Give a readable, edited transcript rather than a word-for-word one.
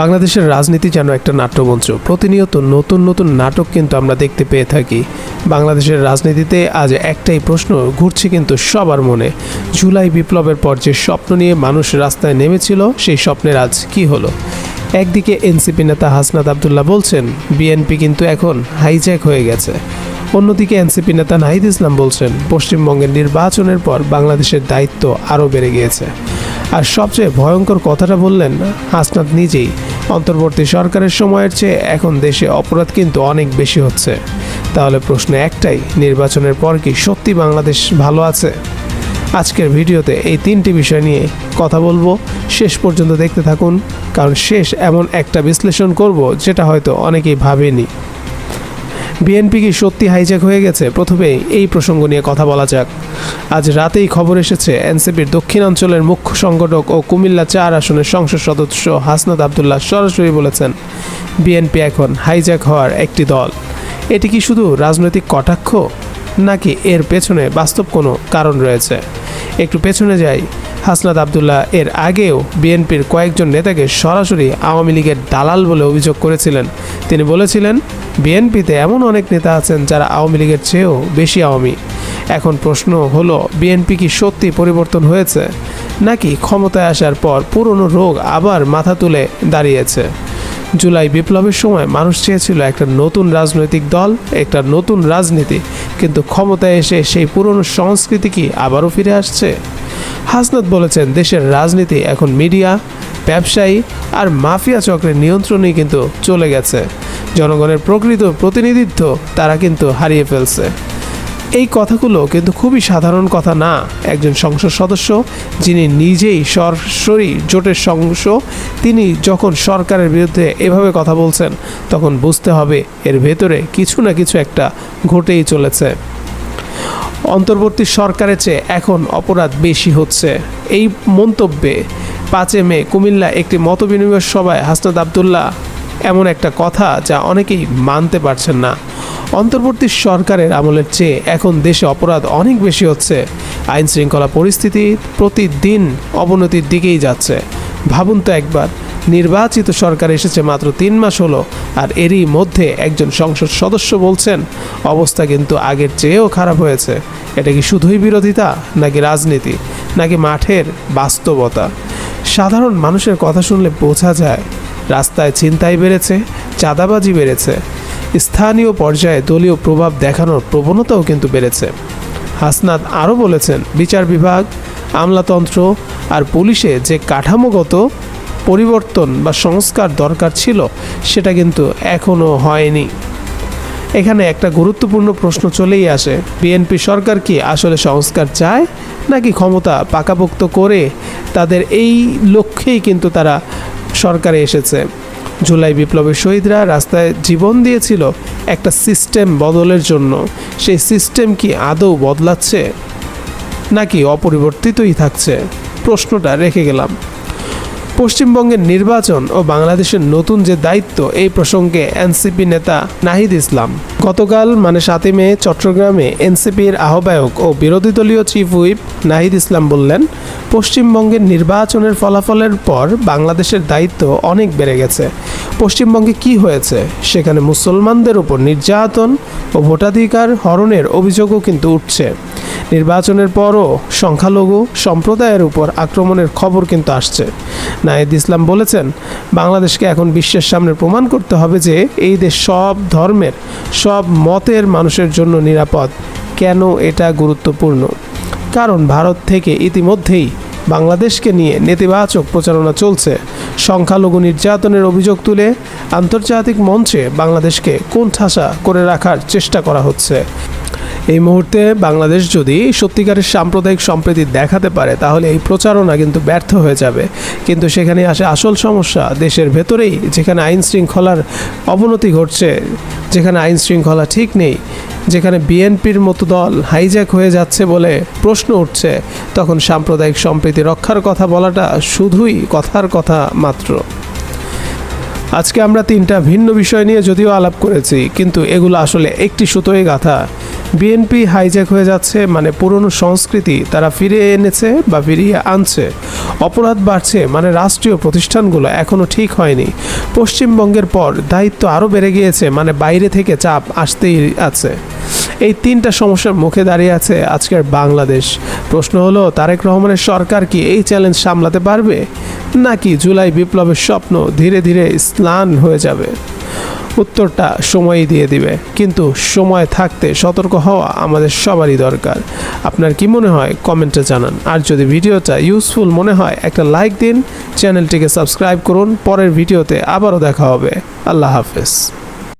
বাংলাদেশের রাজনীতি যেন একটা নাট্যমঞ্চ। প্রতিনিয়ত নতুন নতুন নাটক কিন্তু আমরা দেখতে পেয়ে থাকি। বাংলাদেশের রাজনীতিতে আজ একটাই প্রশ্ন ঘুরছে কিন্তু সবার মনে, জুলাই বিপ্লবের পর যে স্বপ্ন নিয়ে মানুষ রাস্তায় নেমেছিল সেই স্বপ্নের আজ কি হলো। একদিকে এনসিপি নেতা হাসনাত আবদুল্লাহ বলছেন বিএনপি কিন্তু এখন হাইজ্যাক হয়ে গেছে, অন্যদিকে এনসিপি নেতা নাহিদ ইসলাম বলছেন পশ্চিমবঙ্গের নির্বাচনের পর বাংলাদেশের দায়িত্ব আরও বেড়ে গিয়েছে। আর সবচেয়ে ভয়ঙ্কর কথাটা বললেন হাসনাত নিজেই, অন্তর্বর্তী সরকারের সময়ের চেয়ে এখন দেশে অপরাধ কিন্তু অনেক বেশি হচ্ছে। তাহলে প্রশ্ন একটাই, নির্বাচনের পর কি সত্যি বাংলাদেশ ভালো আছে? আজকের ভিডিওতে এই তিনটি বিষয় নিয়ে কথা বলবো, শেষ পর্যন্ত দেখতে থাকুন, কারণ শেষ এমন একটা বিশ্লেষণ করব যেটা হয়তো অনেকেই ভাবেনি। বিএনপি কি সত্যি হাইজ্যাক হয়ে গেছে? প্রথমেই এই প্রসঙ্গ নিয়ে কথা বলা যাক। আজ রাতেই খবর এসেছে এনসিপির দক্ষিণাঞ্চলের মুখ্য সংগঠক ও কুমিল্লা 4 আসনের সংসদ সদস্য হাসনাত আবদুল্লাহ সরাসরি বলেছেন বিএনপি এখন হাইজ্যাক হওয়ার একটি দল। এটি কি শুধু রাজনৈতিক কটাক্ষ, নাকি এর পেছনে বাস্তব কোনো কারণ রয়েছে? একটু পেছনে যাই। হাসনাত আবদুল্লাহ এর আগেও বিএনপির কয়েকজন নেতাকে সরাসরি আওয়ামী লীগের দালাল বলে অভিযোগ করেছিলেন। তিনি বলেছিলেন বিএনপিতে এমন অনেক নেতা আছেন যারা আওয়ামী লীগের চেয়েও বেশি আওয়ামী। এখন প্রশ্ন হলো, বিএনপি কি সত্যি পরিবর্তন হয়েছে, নাকি ক্ষমতায় আসার পর পুরনো রোগ আবার মাথা তুলে দাঁড়িয়েছে? জুলাই বিপ্লবের সময় মানুষ চেয়েছিল একটা নতুন রাজনৈতিক দল, একটা নতুন রাজনীতি, কিন্তু ক্ষমতায় এসে সেই পুরনো সংস্কৃতি কি আবারও ফিরে আসছে? হাসনাত বলেছেন দেশের রাজনীতি এখন মিডিয়া, ব্যবসায়ী আর মাফিয়া চক্রের নিয়ন্ত্রণেই কিন্তু চলে গেছে। জনগণের প্রকৃত প্রতিনিধিত্ব তারা কিন্তু হারিয়ে ফেলছে। এই কথাগুলো কিন্তু খুবই সাধারণ কথা না। একজন সংসদ সদস্য যিনি নিজেই সরাসরি জোটের অংশ, তিনি যখন সরকারের বিরুদ্ধে এভাবে কথা বলছেন তখন বুঝতে হবে এর ভেতরে কিছু না কিছু একটা ঘটেই চলেছে। অন্তর্বর্তী সরকারের চেয়ে এখন অপরাধ বেশি হচ্ছে। এই মন্তব্যে 5 মে কুমিল্লা একটি মতবিনিময় সভায় হাসনাত আবদুল্লাহ এমন একটা কথা যা অনেকেই মানতে পারছেন না। অন্তর্বর্তী সরকারের আমলের চেয়ে এখন দেশে অপরাধ অনেক বেশি হচ্ছে। আইন শৃঙ্খলা পরিস্থিতি প্রতিদিন অবনতির দিকেই যাচ্ছে। ভাবুন তো একবার, নির্বাচিত সরকার এসেছে মাত্র 3 মাস হলো, আর এরই মধ্যে একজন সংসদ সদস্য বলছেন অবস্থা কিন্তু আগের চেয়েও খারাপ হয়েছে। এটা কি শুধুই বিরোধিতা, নাকি রাজনীতি, নাকি মাঠের বাস্তবতা? সাধারণ মানুষের কথা শুনলে বোঝা যায় রাস্তায় ছিনতাই বেড়েছে, চাঁদাবাজি বেড়েছে, স্থানীয় পর্যায়ে দলীয় প্রভাব দেখানোর প্রবণতাও কিন্তু বেড়েছে। হাসনাত আরও বলেছেন বিচার বিভাগ, আমলাতন্ত্র আর পুলিশে যে কাঠামোগত পরিবর্তন বা সংস্কার দরকার ছিল সেটা কিন্তু এখনও হয়নি। এখানে একটা গুরুত্বপূর্ণ প্রশ্ন চলেই আসে, বিএনপি সরকার কি আসলে সংস্কার চায়, নাকি ক্ষমতা পাকাপোক্ত করে তাদের এই লক্ষ্যেই কিন্তু তারা সরকারে এসেছে? জুলাই বিপ্লবের শহীদরা রাস্তায় জীবন দিয়েছিল একটা সিস্টেম বদলের জন্য। সেই সিস্টেম কি আদৌ বদলাচ্ছে, নাকি অপরিবর্তিতই থাকছে? প্রশ্নটা রেখে গেলাম। পশ্চিমবঙ্গের নির্বাচন ও বাংলাদেশের নতুন যে দায়িত্ব, এই প্রসঙ্গে এনসিপি নেতা নাহিদ ইসলাম গতকাল 7 মে চট্টগ্রামে এনসিপির আহ্বায়ক ও বিরোধী দলীয় চিফ হুইপ নাহিদ ইসলাম বললেন পশ্চিমবঙ্গের নির্বাচনের ফলাফলের পর বাংলাদেশের দায়িত্ব অনেক বেড়ে গেছে। পশ্চিমবঙ্গে কি হয়েছে? সেখানে মুসলমানদের উপর নির্যাতন ও ভোটাধিকার হরণের অভিযোগও কিন্তু উঠছে। নির্বাচনের পরও সংখ্যালঘু সম্প্রদায়ের উপর আক্রমণের খবর কিন্তু আসছে। নাহিদ ইসলাম বলেছেন বাংলাদেশকে এখন বিশ্বের সামনে প্রমাণ করতে হবে যে এই দেশ সব ধর্মের, সব মতের মানুষের জন্য নিরাপদ। কেন এটা গুরুত্বপূর্ণ? কারণ ভারত থেকে ইতিমধ্যেই বাংলাদেশকে নিয়ে নেতিবাচক প্রচারণা চলছে। সংখ্যালঘু নির্যাতনের অভিযোগ তুলে আন্তর্জাতিক মঞ্চে বাংলাদেশকে কোণঠাসা করে রাখার চেষ্টা করা হচ্ছে। এই মুহূর্তে বাংলাদেশ যদি সত্যিকারের সাম্প্রদায়িক সম্প্রীতি দেখাতে পারে তাহলে এই প্রচারণা কিন্তু ব্যর্থ হয়ে যাবে। কিন্তু সেখানে আসে আসল সমস্যা, দেশের ভেতরেই যেখানে আইন শৃঙ্খলার অবনতি ঘটছে, যেখানে আইন শৃঙ্খলা ঠিক নেই, যেখানে বিএনপির মতো দল হাইজ্যাক হয়ে যাচ্ছে বলে প্রশ্ন উঠছে, তখন সাম্প্রদায়িক সম্প্রীতি রক্ষার কথা বলাটা শুধুই কথার কথা মাত্র। আজকে আমরা 3টা ভিন্ন বিষয় নিয়ে যদিও আলাপ করেছি, কিন্তু এগুলো আসলে একটি সুতোয় গাঁথা। বিএনপি হাইজ্যাক হয়ে যাচ্ছে, মানে পুরনো সংস্কৃতি তারা ফিরিয়ে এনেছে বা ফিরিয়ে আনছে। অপরাধ বাড়ছে, মানে রাষ্ট্রীয় প্রতিষ্ঠানগুলো এখনও ঠিক হয়নি। পশ্চিমবঙ্গের পর দায়িত্ব আরও বেড়ে গিয়েছে, মানে বাইরে থেকে চাপ আসতেই আছে। এই তিনটা সমস্যার মুখে দাঁড়িয়ে আছে আজকের বাংলাদেশ। প্রশ্ন হলো, তারেক রহমানের সরকার কি এই চ্যালেঞ্জ সামলাতে পারবে, নাকি জুলাই বিপ্লবের স্বপ্ন ধীরে ধীরে ম্লান হয়ে যাবে? উত্তরটা সময়ই দিয়ে দিবে, কিন্তু সময় থাকতে সতর্ক হওয়া আমাদের সবারই দরকার। আপনার কি মনে হয় কমেন্টে জানান। আর যদি ভিডিওটা ইউজফুল মনে হয় একটা লাইক দিন, চ্যানেলটিকে সাবস্ক্রাইব করুন। পরের ভিডিওতে আবারও দেখা হবে। আল্লাহ হাফেজ।